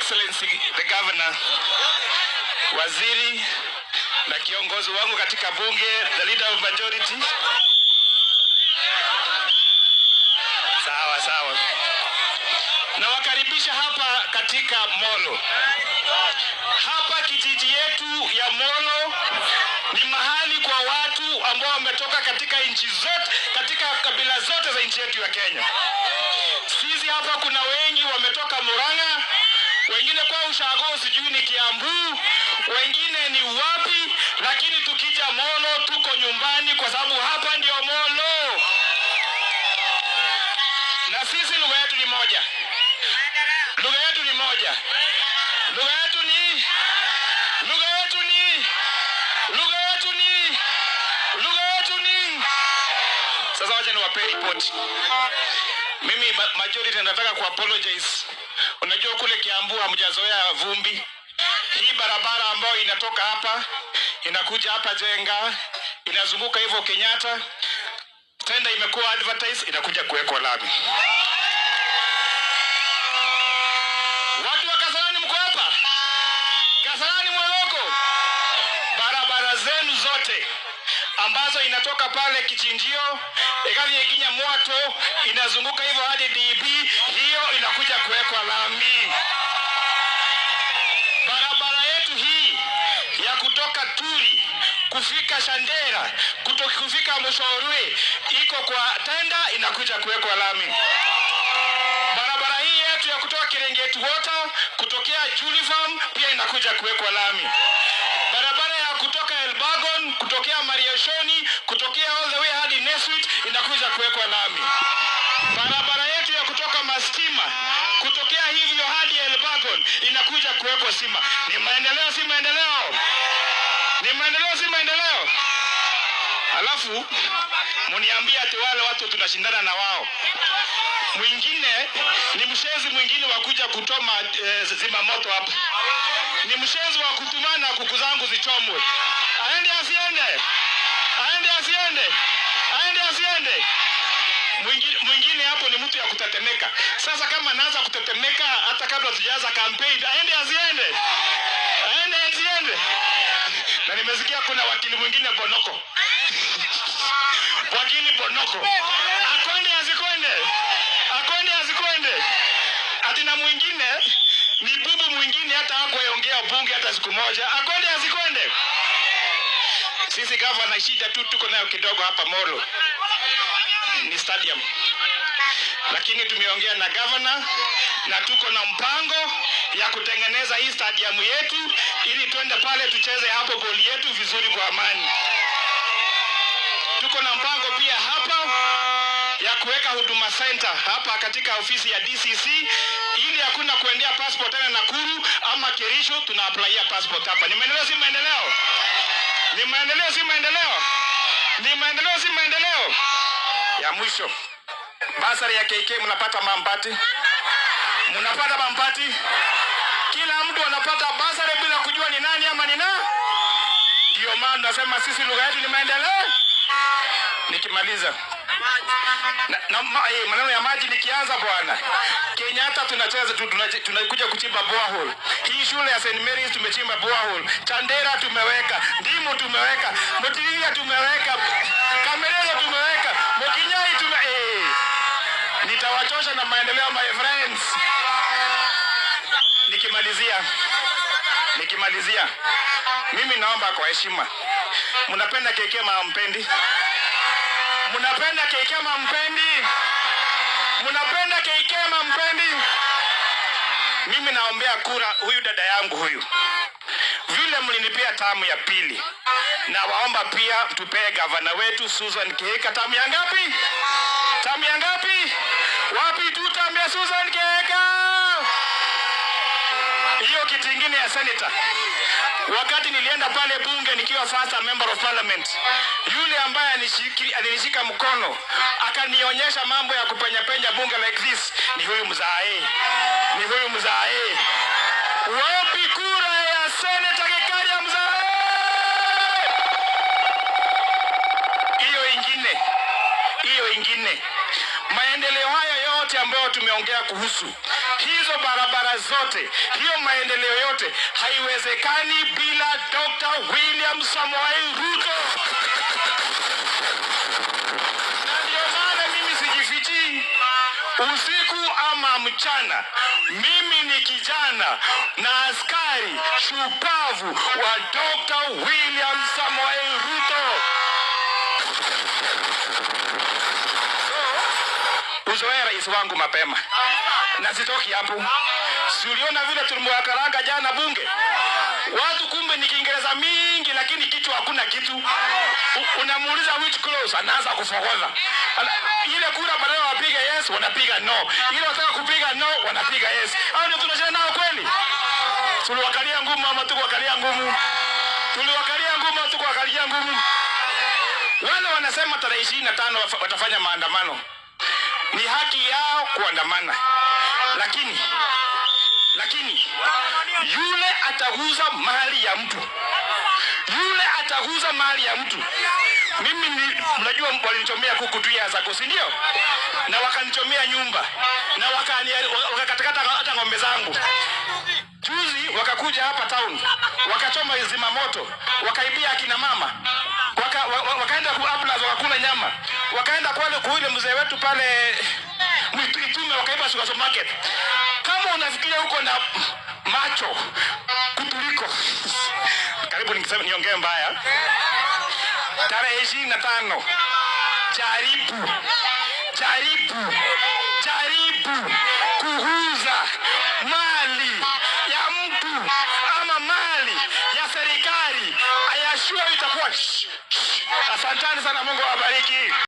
Excellency the Governor, waziri na kiongozi wangu katika bunge, the leader of majority. Sawa. Na wakaribisha hapa katika Molo. Hapa kijiji yetu ya Molo ni mahali kwa watu ambao wametoka katika nchi zote, katika kabila zote za nchi yetu ya Kenya. Sisi hapa kuna wengi wametoka Murang'a, wengine kwa ushago sijui ni Kiambu, wengine ni wapi, lakini tukija Molo tuko nyumbani kwa sababu hapa ndio Molo. Na sisi lugha yetu ni moja. Lugha yetu ni moja. Lugha yetu ni Sasa wacha niwape report. Mimi majority nataka ku apologize. Unajua kule Kiambu hamjazoea vumbi. Hii barabara ambayo inatoka hapa inakuja hapa Jenga, inazunguka hivyo Kenyatta, tenda imekuwa advertise, inakuja kuwekwa lami. Watu wa Kasarani mko hapa? Kasarani mweloko. Barabara zenu zote ambazo inatoka pale Kichinjio, ikali yekinya Mwato, inazunguka hivyo hadi DB, hiyo inakuja kuwekwa lami. Barabara yetu hii ya kutoka Turi kufika Shandera, kufika Mushorwe, iko kwa tenda, inakuja kuwekwa lami. Barabara hii yetu ya kutoka Kirengeti Water kutokea Julifarm pia inakuja kuwekwa lami. Barabara ya kutoka Elbagon kutokea Mariashoni kutokea all the way hadi Neswit inakuja kuwekwa lami. Barabara yetu ya kutoka Mastima kutokea hivyo hadi Elbagon inakuja kuwekwa sima. Ni maendeleo si maendeleo? Ni maendeleo si maendeleo? Alafu mniambia ati wale watu tunashindana na wao. Mwingine ni mshezi mwingine wakuja kutoma zima moto hapa. Ni mshezi wa kutumana kuku zangu zichomwe. Aende asiende? Aende asiende? Aende asiende? Mwingine hapo ni mtu ya kutetemeka. Sasa kama anaanza kutetemeka hata kabla tujaanza campaign, aende asiende? Aende asiende? Na nimesikia kuna wakili mwingine Bonoko. Wakili Bonoko. Akwende asikwende? Akwende asikwende? Ati na mwingine ni bubu mwingine hata hakuongea bunge hata siku moja. Akwende asikwende? Sisi governor shida tu tuko nayo kidogo hapa Molo ni stadium. Lakini tumeongea na governor na tuko na mpango ya kutengeneza hii stadium yetu ili twende pale tucheze hapo boli yetu vizuri kwa amani. Tuko na mpango pia hapa ya kuweka huduma center hapa katika ofisi ya DCC ili hakuna kuendea passport tena Nakuru ama Kerisho, tuna apply passport hapa. Ni maendeleo si maendeleo? Ni maendeleo si maendeleo? Ni maendeleo si maendeleo? Ya mwisho, basari ya KK mnapata mampati? Mnapata mampati? Kila mtu anapata basari bila kujua ni nani ama ni nani? Ndio maana nasema sisi lugha yetu ni maendeleo. Nikimaliza maneno ya maji nikianza bwana, Kenyatta tunacheza tunakuja kuchimba borehole. Hii shule ya St Mary's tumechimba borehole. Chandera tumeweka, Ndimu tumeweka, Motilia tumeweka, Kamerele tumeweka, Mokinyai nitawachosha na maendeleo my friends. Nikimalizia mimi naomba kwa heshima, mnapenda keke ama mpendi? Mnapenda keke ama mpendi? Mnapenda keke ama mpendi? Mimi naombea kura huyu dada yangu huyu. Vile mlinipea tamu ya pili, na waomba pia tupee gavana wetu Susan Kihika tamu ya ngapi? Tamu ya ngapi? Wapi tu tamu ya Susan Kihika? Hiyo kitu kingine ya senator. Wakati nilienda pale bunge nikiwa first member of parliament, yule ambaye alinishika mkono akanionyesha mambo ya kupenya bunge like this ni huyu mzae. Ni huyu mzae. Wapi kura ya senator Gikaria mzae? Hiyo ingine. Maendeleo haya yote ambayo ambayo tumeongea kuhusu hizo barabara zote, hiyo maendeleo yote haiwezekani bila Dr. William Samoei Ruto. Na ndio maana mimi sijifichi usiku ama mchana. Mimi ni kijana na askari shupavu wa Dr. William Samoei Ruto. Uzoea rais wangu mapema. Na sitoki hapo. Si uliona vile tulimwakaranga jana bunge? Watu kumbe ni Kiingereza mingi lakini kichwa hakuna kitu. Unamuuliza which close, anaanza kufogoza. Ile kura badala wapige yes, wanapiga no. Ile wataka kupiga no, wanapiga yes. Hao ndio tunashana nao kweli? Tuliwakalia ngumu ama tukuwakalia ngumu? Tuliwakalia ngumu ama tukuwakalia ngumu? Wale wanasema tarehe 25 watafanya maandamano. Ni haki yao kuandamana. Lakini yule ataguza mali ya mtu. Yule ataguza mali ya mtu. Mimi mnajua walinichomea kuku tu ya zako, si ndio? Na wakanichomea nyumba. Na wakakatakata hata ng'ombe zangu. Juzi wakakuja hapa town. Wakachoma zima moto. Wakaibia akina mama. Wakaenda kuabla wakakula nyama. Wakaenda pale kuile mzee wetu pale Itume wakaiba supermarket. Kama unafikiria huko na macho kutuliko. Karibu niongee mbaya. Tarehe 25. Jaribu kuuza mali ya mtu ama mali ya serikali. Ayashua itakuwa. Asanteni sana, Mungu awabariki.